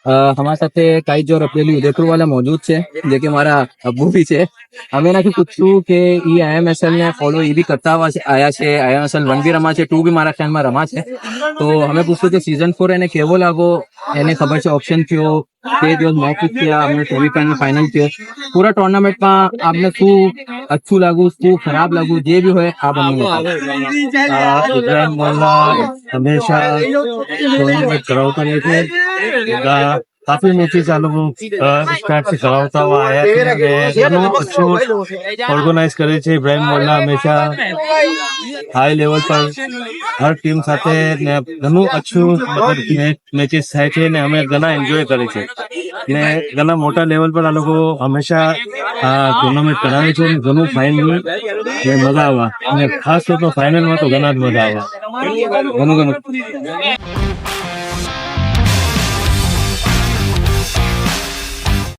हमारे साथ काइज और अपडेली उदयपुर वाला मौजूद है जो कि हमारा अब्बू भी है। અમે એનાથી પૂછશું કે ઈ આઈએમએસએલ ને ફોલો એ બી કરતા આયા છે, આઈએમએસએલ 1 બી રમા છે, 2 બી મારા ખ્યાલમાં રમા છે। તો અમે પૂછશું કે સીઝન 4 એને કેવો લાગો, એને ખબર છે ઓપ્શન થયો, તે દિવસ મેચ થયા, અમને સેમીફાઇનલ ફાઇનલ થયો, પૂરા ટુર્નામેન્ટમાં આપને શું અચ્છું લાગુ, શું ખરાબ લાગુ, જે બી હોય આ બંને इब्राहिम मोल्ला हमेशा टूर्नामेंट कराता रहते हैं। काफी मैचेस चालू स्टार्ट से कराता हुआ आया है। ઘણું अच्छું ઓર્ગેનાઇઝ કરે છે ઇબ્રાહિમ મોલ્લા હંમેશા હાઈ લેવલ પર હર ટીમ સાથે ને ઘણું अच्छું મેચેસ થાય છે ને અમે ઘણા એન્જોય કરે છે ને ઘણા મોટા લેવલ પર આ લોકો હંમેશા ટુર્નામેન્ટ કરાવે છે ને ઘણું ફાઇનલ ને મજા આવે અને ખાસ તો ફાઇનલમાં તો ઘણા જ મજા આવે ઘણું